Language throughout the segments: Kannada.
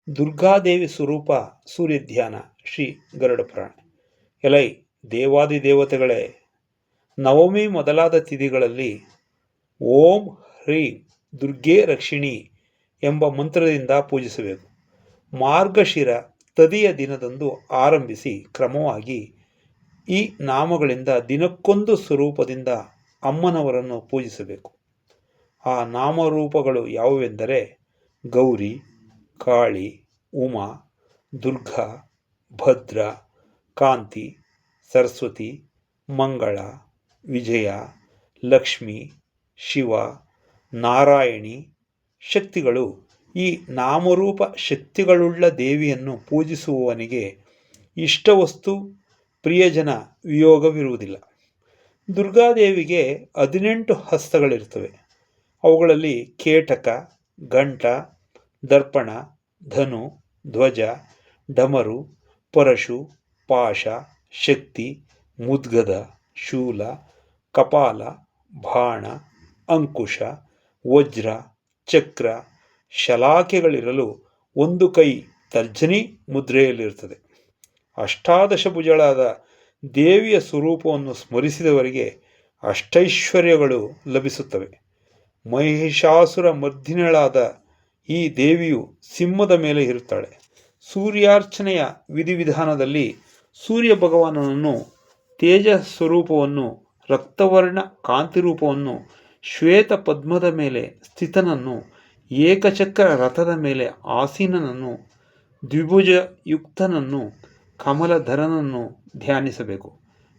ದುರ್ಗಾದೇವಿ ಸ್ವರೂಪ ಸೂರ್ಯ ಧ್ಯಾನ ಶ್ರೀ ಗರುಡ ಪುರಾಣ. ಎಲೈ ದೇವಾದಿ ದೇವತೆಗಳೇ, ನವಮಿ ಮೊದಲಾದ ತಿಥಿಗಳಲ್ಲಿ ಓಂ ಹ್ರೀಂ ದುರ್ಗೆ ರಕ್ಷಿಣಿ ಎಂಬ ಮಂತ್ರದಿಂದ ಪೂಜಿಸಬೇಕು. ಮಾರ್ಗಶಿರ ತದಿಯ ದಿನದಂದು ಆರಂಭಿಸಿ ಕ್ರಮವಾಗಿ ಈ ನಾಮಗಳಿಂದ ದಿನಕ್ಕೊಂದು ಸ್ವರೂಪದಿಂದ ಅಮ್ಮನವರನ್ನು ಪೂಜಿಸಬೇಕು. ಆ ನಾಮರೂಪಗಳು ಯಾವುವೆಂದರೆ ಗೌರಿ, ಕಾಳಿ, ಉಮಾ, ದುರ್ಗಾ, ಭದ್ರ, ಕಾಂತಿ, ಸರಸ್ವತಿ, ಮಂಗಳ, ವಿಜಯ, ಲಕ್ಷ್ಮಿ, ಶಿವ, ನಾರಾಯಣಿ ಶಕ್ತಿಗಳು. ಈ ನಾಮರೂಪ ಶಕ್ತಿಗಳುಳ್ಳ ದೇವಿಯನ್ನು ಪೂಜಿಸುವವನಿಗೆ ಇಷ್ಟವಸ್ತು ಪ್ರಿಯಜನ ವಿಯೋಗವಿರುವುದಿಲ್ಲ. ದುರ್ಗಾದೇವಿಗೆ 18 ಹಸ್ತಗಳಿರ್ತವೆ. ಅವುಗಳಲ್ಲಿ ಕೇಟಕ, ಘಂಟ, ದರ್ಪಣ, ಧನು, ಧ್ವಜ, ಡಮರು, ಪರಶು, ಪಾಶ, ಶಕ್ತಿ, ಮುದ್ಗದ, ಶೂಲ, ಕಪಾಲ, ಬಾಣ, ಅಂಕುಶ, ವಜ್ರ, ಚಕ್ರ, ಶಲಾಕೆಗಳಿರಲು ಒಂದು ಕೈ ತರ್ಜನಿ ಮುದ್ರೆಯಲ್ಲಿರುತ್ತದೆ. ಅಷ್ಟಾದಶ ಭುಜಗಳಾದ ದೇವಿಯ ಸ್ವರೂಪವನ್ನು ಸ್ಮರಿಸಿದವರಿಗೆ ಅಷ್ಟೈಶ್ವರ್ಯಗಳು ಲಭಿಸುತ್ತವೆ. ಮಹಿಷಾಸುರ ಮರ್ದಿನಿಗಳಾದ ಈ ದೇವಿಯು ಸಿಂಹದ ಮೇಲೆ ಇರುತ್ತಾಳೆ. ಸೂರ್ಯಾರ್ಚನೆಯ ವಿಧಿವಿಧಾನದಲ್ಲಿ ಸೂರ್ಯ ಭಗವಾನನನ್ನು, ತೇಜ ಸ್ವರೂಪವನ್ನು, ರಕ್ತವರ್ಣ ಕಾಂತಿರೂಪವನ್ನು, ಶ್ವೇತ ಪದ್ಮದ ಮೇಲೆ ಸ್ಥಿತನನ್ನು, ಏಕಚಕ್ರ ರಥದ ಮೇಲೆ ಆಸೀನನನ್ನು, ದ್ವಿಭುಜಯುಕ್ತನನ್ನು, ಕಮಲಧರನನ್ನು ಧ್ಯಾನಿಸಬೇಕು.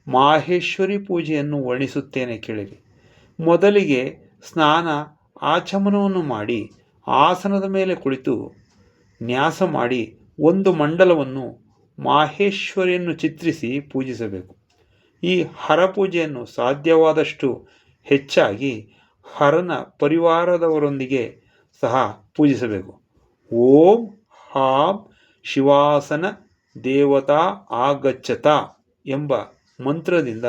ಮಾಹೇಶ್ವರಿ ಪೂಜೆಯನ್ನು ವರ್ಣಿಸುತ್ತೇನೆ ಕೇಳಿರಿ. ಮೊದಲಿಗೆ ಸ್ನಾನ ಆಚಮನವನ್ನು ಮಾಡಿ ಆಸನದ ಮೇಲೆ ಕುಳಿತು ನ್ಯಾಸ ಮಾಡಿ ಒಂದು ಮಂಡಲವನ್ನು ಮಾಹೇಶ್ವರಿಯನ್ನು ಚಿತ್ರಿಸಿ ಪೂಜಿಸಬೇಕು. ಈ ಹರಪೂಜೆಯನ್ನು ಸಾಧ್ಯವಾದಷ್ಟು ಹೆಚ್ಚಾಗಿ ಹರನ ಪರಿವಾರದವರೊಂದಿಗೆ ಸಹ ಪೂಜಿಸಬೇಕು. ಓಂ ಹಾಂ ಶಿವಾಸನ ದೇವತಾ ಆಗಚ್ಚತ ಎಂಬ ಮಂತ್ರದಿಂದ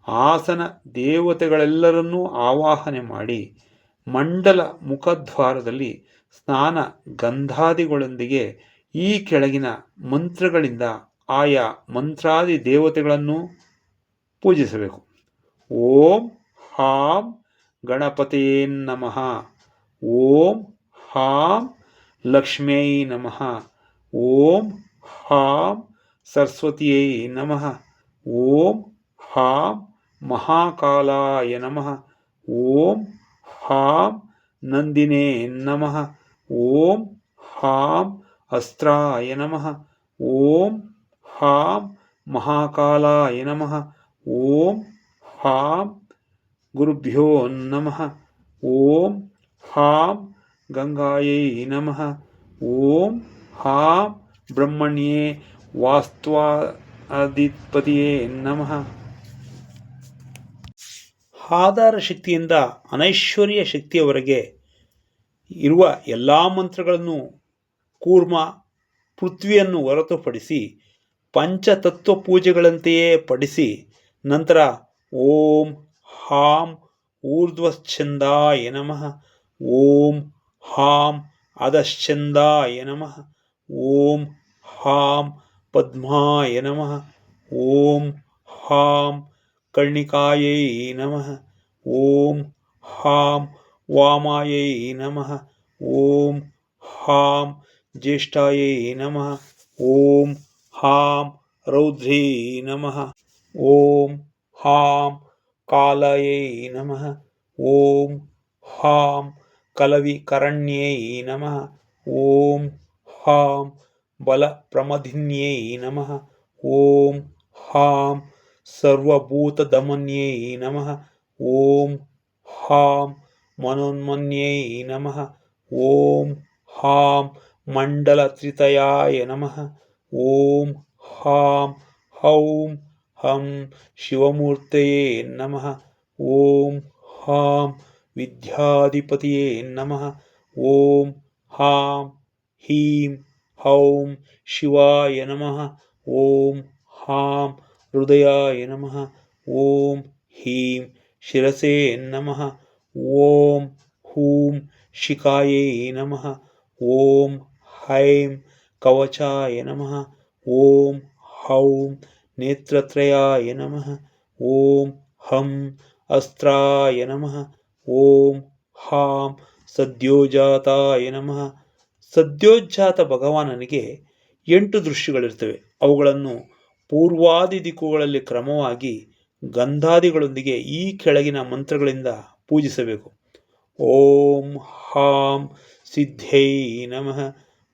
ಆಸನ ದೇವತೆಗಳೆಲ್ಲರನ್ನೂ ಆವಾಹನೆ ಮಾಡಿ ಮಂಡಲ ಮುಖದ್ವಾರದಲ್ಲಿ ಸ್ನಾನ ಗಂಧಾದಿಗಳೊಂದಿಗೆ ಈ ಕೆಳಗಿನ ಮಂತ್ರಗಳಿಂದ ಆಯಾ ಮಂತ್ರಾದಿ ದೇವತೆಗಳನ್ನು ಪೂಜಿಸಬೇಕು. ಓಂ ಹಾಂ ಗಣಪತಯೇ ನಮಃ. ಓಂ ಹಾಂ ಲಕ್ಷ್ಮ್ಯೈ ನಮಃ. ಓಂ ಹಾಂ ಸರಸ್ವತಿಯೈ ನಮಃ. ಓಂ ಹಾಂ ಮಹಾಕಾಲಾಯ ನಮಃ. ಓಂ ಹಾಂ ನಂದಿನೇ ನಮಃ. ಓಂ ಹಾಂ ಅಸ್ತ್ರಾಯ ನಮಃ. ಓಂ ಹಾಂ ಮಹಾಕಾಲಾಯ ನಮಃ. ಓಂ ಹಾಂ ಗುರುಭ್ಯೋ ನಮಃ. ಓಂ ಹಾಂ ಗಂಗಾಯೈ ನಮಃ. ಓಂ ಹಾಂ ಬ್ರಹ್ಮಣ್ಯೇ ವಾಸ್ತ್ವಾಧಿಪತಿಯೇ ನಮಃ. ಆಧಾರ ಶಕ್ತಿಯಿಂದ ಅನೈಶ್ವರ್ಯ ಶಕ್ತಿಯವರೆಗೆ ಇರುವ ಎಲ್ಲ ಮಂತ್ರಗಳನ್ನು ಕೂರ್ಮ ಪೃಥ್ವಿಯನ್ನು ಹೊರತುಪಡಿಸಿ ಪಂಚತತ್ವ ಪೂಜೆಗಳಂತೆಯೇ ಪಡಿಸಿ ನಂತರ ಓಂ ಹಾಂ ಊರ್ಧ್ವಶ್ಚಂದಾಯ ನಮಃ. ಓಂ ಹಾಂ ಅಧಶ್ಚಂದಾಯ ನಮಃ. ಓಂ ಹಾಂ ಪದ್ಮಾಯ ನಮಃ. ಓಂ ಹಾಂ ಕರ್ಣಿಕಾಯೈ ನಮಃ. ಓಂ ಹಾಂ ವಾಮಾಯೈ ನಮಃ. ಓಂ ಹಾಂ ಜ್ಯೇಷ್ಠಾಯೈ ನಮಃ. ಓಂ ಹಾಂ ರೌದ್ರೇ ನಮಃ. ಓಂ ಹಾಂ ಕಾಲಯೈ ನಮಃ. ಓಂ ಹಾಂ ಕಲವಿಕರಣ್ಯೈ ನಮಃ. ಓಂ ಹಾಂ ಬಲಪ್ರಮದಿನ್ಯೈ ನಮಃ. ಓಂ ಹಾಂ ಸರ್ವಭೂತದಮನ್ಯೈ ನಮಃ. ಓಂ ಹಾಂ ಮನೋನ್ಮನ್ಯೈ ನಮಃ. ಓಂ ಹಾಂ ಮಂಡಲತ್ರಿತಯಾಯ ನಮಃ. ಓಂ ಹಾಂ ಹೌಂ ಹಂ ಶಿವಮೂರ್ತಯೇ ನಮಃ. ಓಂ ಹಾಂ ವಿದ್ಯಾಧಿಪತಿಯೇ ನಮಃ. ಓಂ ಹಾಂ ಹೀಂ ಹೌಂ ಶಿವಾಯ ನಮಃ. ಓಂ ಹಾಂ ಹೃದಯಾಯ ನಮಃ. ಓಂ ಹೀಂ ಶಿರಸೇ ನಮಃ. ಓಂ ಹೂಂ ಶಿಖಾಯೈ ನಮಃ. ಓಂ ಹೈಂ ಕವಚಾಯ ನಮಃ. ಓಂ ಹೌಂ ನೇತ್ರತ್ರಯಾಯ ನಮಃ. ಓಂ ಹಂ ಅಸ್ತ್ರಾಯ ನಮಃ. ಓಂ ಹಾಂ ಸದ್ಯೋಜಾತಾಯ ನಮಃ. ಸದ್ಯೋಜಾತ ಭಗವಾನನಿಗೆ 8 ದೃಷ್ಟಿಗಳಿರ್ತವೆ. ಅವುಗಳನ್ನು ಪೂರ್ವಾದಿ ದಿಕ್ಕುಗಳಲ್ಲಿ ಕ್ರಮವಾಗಿ ಗಂಧಾದಿಗಳೊಂದಿಗೆ ಈ ಕೆಳಗಿನ ಮಂತ್ರಗಳಿಂದ ಪೂಜಿಸಬೇಕು. ಓಂ ಹಾಂ ಸಿದ್ಧೈ ನಮಃ.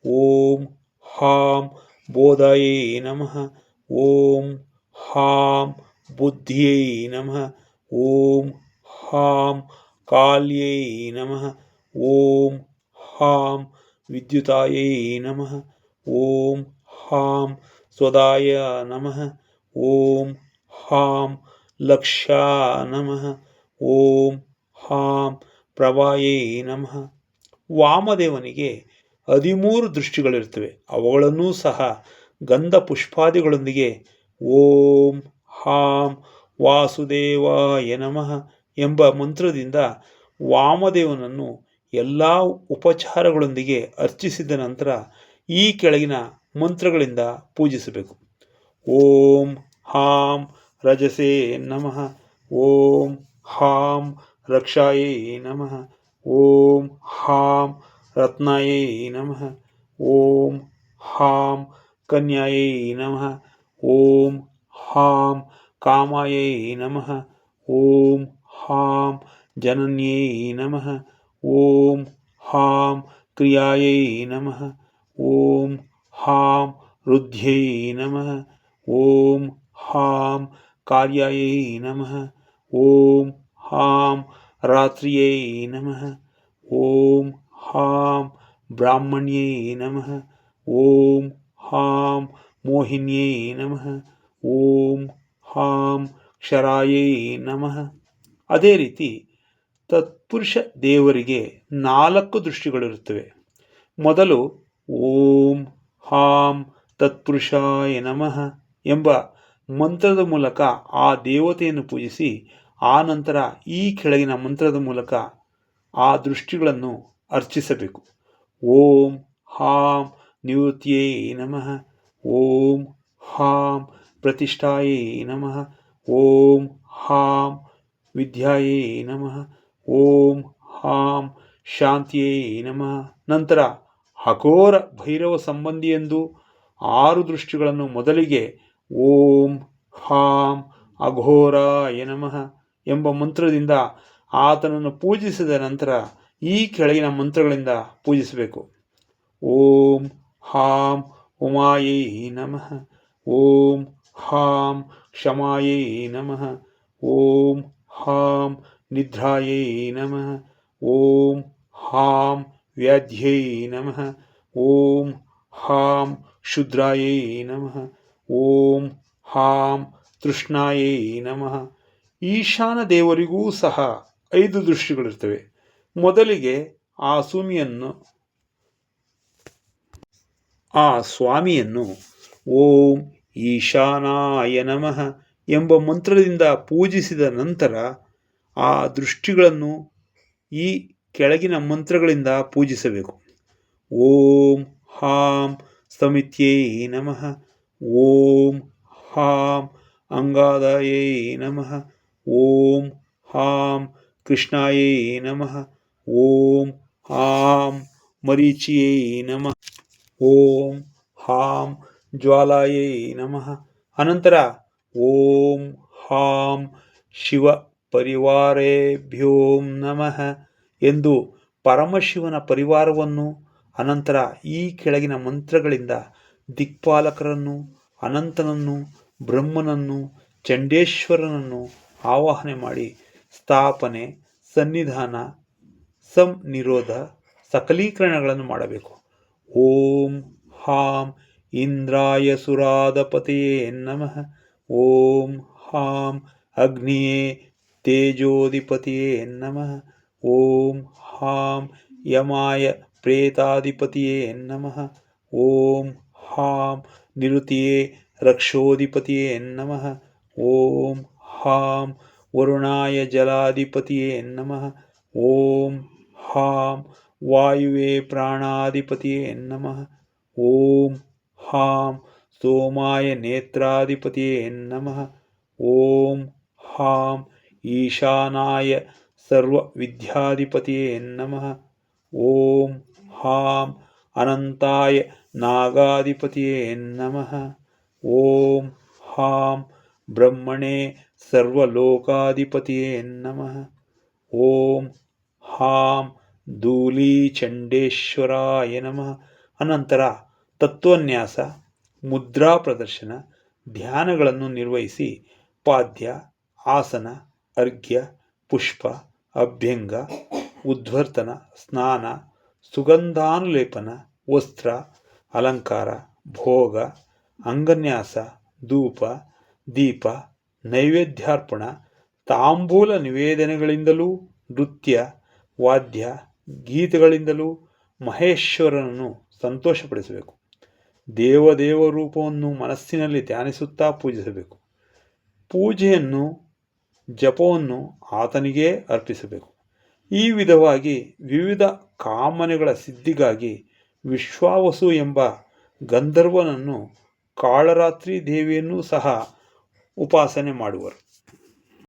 ಓಂ ಹಾಂ ಬೋಧಾಯೈ ನಮಃ. ಓಂ ಹಾಂ ಬುದ್ಧಿಯೈ ನಮಃ. ಓಂ ಹಾಂ ಕಾಲ್ಯೈ ನಮಃ. ಓಂ ಹಾಂ ವಿದ್ಯುತಾಯೈ ನಮಃ. ಓಂ ಹಾಂ ಸ್ವದಾಯ ನಮಃ. ಓಂ ಹಾಂ ಲಕ್ಷ್ಯಾ ನಮಃ. ಓಂ ಹಾಂ ಪ್ರಭಾಯೈ ನಮಃ. ವಾಮದೇವನಿಗೆ 13 ದೃಷ್ಟಿಗಳಿರ್ತವೆ. ಅವುಗಳನ್ನೂ ಸಹ ಗಂಧ ಪುಷ್ಪಾದಿಗಳೊಂದಿಗೆ ಓಂ ಹಾಂ ವಾಸುದೇವಾಯ ನಮಃ ಎಂಬ ಮಂತ್ರದಿಂದ ವಾಮದೇವನನ್ನು ಎಲ್ಲ ಉಪಚಾರಗಳೊಂದಿಗೆ ಅರ್ಚಿಸಿದ ನಂತರ ಈ ಕೆಳಗಿನ ಮಂತ್ರಗಳಿಂದ ಪೂಜಿಸಬೇಕು. ಓಂ ಹಾಂ ರಜಸೇ ನಮಃ. ಓಂ ಹಾಂ ರಕ್ಷಾಯೈ ನಮಃ. ಓಂ ಹಾಂ ರತ್ನಾಯೈ ನಮಃ. ಓಂ ಹಾಂ ಕನ್ಯಾಯೈ ನಮಃ. ಓಂ ಹಾಂ ಕಾಮಾಯೈ ನಮಃ. ಓಂ ಹಾಂ ಜನನ್ಯೈ ನಮಃ. ಓಂ ಹಾಂ ಕ್ರಿಯಾಯೈ ನಮಃ. ಓಂ ಹಾಂ ರುದ್ಧ್ಯೈ ನಮಃ. ಓಂ ಹಾಂ ಕಾರ್ಯಾಯೈ ನಮಃ. ಓಂ ಹಾಂ ರಾತ್ರಿಯೈ ನಮಃ. ಓಂ ಹಾಂ ಬ್ರಾಹ್ಮಣ್ಯೈ ನಮಃ. ಓಂ ಹಾಂ ಮೋಹಿನ್ಯೈ ನಮಃ. ಓಂ ಹಾಂ ಕ್ಷರಾಯೈ ನಮಃ. ಅದೇ ರೀತಿ ತತ್ಪುರುಷ ದೇವರಿಗೆ 4 ದೃಷ್ಟಿಗಳಿರುತ್ತವೆ. ಮೊದಲು ಓಂ ಹಾಂ ತತ್ಪುರುಷಾಯ ನಮಃ ಎಂಬ ಮಂತ್ರದ ಮೂಲಕ ಆ ದೇವತೆಯನ್ನು ಪೂಜಿಸಿ, ಆ ನಂತರ ಈ ಕೆಳಗಿನ ಮಂತ್ರದ ಮೂಲಕ ಆ ದೃಷ್ಟಿಗಳನ್ನು ಅರ್ಚಿಸಬೇಕು. ಓಂ ಹಾಂ ನಿವೃತ್ತಿಯೈ ನಮಃ. ಓಂ ಹಾಂ ಪ್ರತಿಷ್ಠಾಯೈ ನಮಃ. ಓಂ ಹಾಂ ವಿದ್ಯಾಯೈ ನಮಃ. ಓಂ ಹಾಂ ಶಾಂತಿಯೈ ನಮಃ. ನಂತರ ಅಘೋರ ಭೈರವ ಸಂಬಂಧಿಯೆಂದು 6 ದೃಷ್ಟಿಗಳನ್ನು ಮೊದಲಿಗೆ ಓಂ ಹಾಂ ಅಘೋರಾಯ ನಮಃ ಎಂಬ ಮಂತ್ರದಿಂದ ಆತನನ್ನು ಪೂಜಿಸಿದ ನಂತರ ಈ ಕೆಳಗಿನ ಮಂತ್ರಗಳಿಂದ ಪೂಜಿಸಬೇಕು. ಓಂ ಹಾಂ ಉಮಾಯೈ ನಮಃ. ಓಂ ಹಾಂ ಕ್ಷಮಾಯೈ ನಮಃ. ಓಂ ಹಾಂ ನಿದ್ರಾಯೈ ನಮಃ. ಓಂ ಹಾಂ ವ್ಯಾಧ್ಯೈ ನಮಃ. ಓಂ ಹಾಂ ಶುದ್ರಾಯೈ ನಮಃ. ಓಂ ಹಾಂ ತೃಷ್ಣಾಯೈ ನಮಃ. ಈಶಾನ ದೇವರಿಗೂ ಸಹ 5 ದೃಷ್ಟಿಗಳಿರ್ತವೆ. ಮೊದಲಿಗೆ ಆ ಸ್ವಾಮಿಯನ್ನು ಓಂ ಈಶಾನಾಯ ನಮಃ ಎಂಬ ಮಂತ್ರದಿಂದ ಪೂಜಿಸಿದ ನಂತರ ಆ ದೃಷ್ಟಿಗಳನ್ನು ಈ ಕೆಳಗಿನ ಮಂತ್ರಗಳಿಂದ ಪೂಜಿಸಬೇಕು. ಓಂ ಹಾಂ ಸಮಿತ್ಯೈ ನಮಃ. ಓಂ ಹಾಂ ಅಂಗಾದಾಯೈ ನಮಃ. ಓಂ ಹಾಂ ಕೃಷ್ಣಾಯೈ ನಮಃ. ಓಂ ಹಾಂ ಮರೀಚಿಯೈ ನಮಃ. ಓಂ ಹಾಂ ಜ್ವಾಲಾಯೈ ನಮಃ. ಅನಂತರ ಓಂ ಹಾಂ ಶಿವ ಪರಿವಾರೇಭ್ಯೋ ನಮಃ ಎಂದು ಪರಮಶಿವನ ಪರಿವಾರವನ್ನು, ಅನಂತರ ಈ ಕೆಳಗಿನ ಮಂತ್ರಗಳಿಂದ ದಿಕ್ಪಾಲಕರನ್ನು, ಅನಂತನನ್ನು, ಬ್ರಹ್ಮನನ್ನು, ಚಂಡೇಶ್ವರನನ್ನು ಆವಾಹನೆ ಮಾಡಿ ಸ್ಥಾಪನೆ, ಸನ್ನಿಧಾನ, ಸಂನಿರೋಧ, ಸಕಲೀಕರಣಗಳನ್ನು ಮಾಡಬೇಕು. ಓಂ ಹಾಂ ಇಂದ್ರಾಯ ಸುರಾದಪತಯೇ ನಮಃ. ಓಂ ಹಾಂ ಅಗ್ನಿಯೇ ತೇಜೋಧಿಪತಿಯೇ ನಮಃ. ಓಂ ಹಾಂ ಯಮಾಯ ಪ್ರೇತಾಧಿಪತಿಯೇ ನಮಃ. ಓಂ ಹಾಂ ನಿರುತಿಯೇ ರಕ್ಷೋಧಿಪತಿಯೇ ನಮಃ. ಓಂ ಹಾಂ ವರುಣಾಯ ಜಲಾಧಿಪತಿಯೇ ನಮಃ. ಓಂ ಹಾಂ ವಾಯುವೇ ಪ್ರಾಣಾಧಿಪತಿಯೇ ನಮಃ. ಓಂ ಹಾಂ ಸೋಮಾಯ ನೇತ್ರಾಧಿಪತಿಯೇ ನಮಃ. ಓಂ ಹಾಂ ಈಶಾನಾಯ ಸರ್ವವಿದ್ಯಾಧಿಪತಿಯೇ ನಮಃ. ಓಂ ಹಾಂ ಅನಂತಾಯ ನಾಗಾಧಿಪತಿಯೇ ನಮಃ. ಓಂ ಹಾಂ ಬ್ರಹ್ಮಣೇ ಸರ್ವಲೋಕಾಧಿಪತಿಯೇ ನಮಃ. ಓಂ ಹಾಂ ಧೂಲೀಚಂಡೇಶ್ವರಾಯ ನಮಃ. ಅನಂತರ ತತ್ವನ್ಯಾಸ, ಮುದ್ರಾ ಪ್ರದರ್ಶನ, ಧ್ಯಾನಗಳನ್ನು ನಿರ್ವಹಿಸಿ ಪಾದ್ಯ, ಆಸನ, ಅರ್ಘ್ಯ, ಪುಷ್ಪ, ಅಭ್ಯಂಗ, ಉದ್ವರ್ತನ, ಸ್ನಾನ, ಸುಗಂಧಾನುಲೇಪನ, ವಸ್ತ್ರ ಅಲಂಕಾರ, ಭೋಗ, ಅಂಗನ್ಯಾಸ, ಧೂಪ, ದೀಪ, ನೈವೇದ್ಯಾರ್ಪಣ, ತಾಂಬೂಲ ನಿವೇದನೆಗಳಿಂದಲೂ ನೃತ್ಯ, ವಾದ್ಯ, ಗೀತೆಗಳಿಂದಲೂ ಮಹೇಶ್ವರನನ್ನು ಸಂತೋಷಪಡಿಸಬೇಕು. ದೇವದೇವ ರೂಪವನ್ನು ಮನಸ್ಸಿನಲ್ಲಿ ಧ್ಯಾನಿಸುತ್ತಾ ಪೂಜಿಸಬೇಕು. ಪೂಜೆಯನ್ನು ಜಪವನ್ನು ಆತನಿಗೇ ಅರ್ಪಿಸಬೇಕು. ಈ ವಿಧವಾಗಿ ವಿವಿಧ ಕಾಮನೆಗಳ ಸಿದ್ಧಿಗಾಗಿ ವಿಶ್ವಾವಸು ಎಂಬ ಗಂಧರ್ವನನ್ನು ಕಾಳರಾತ್ರಿ ದೇವಿಯನ್ನೂ ಸಹ ಉಪಾಸನೆ ಮಾಡುವರು.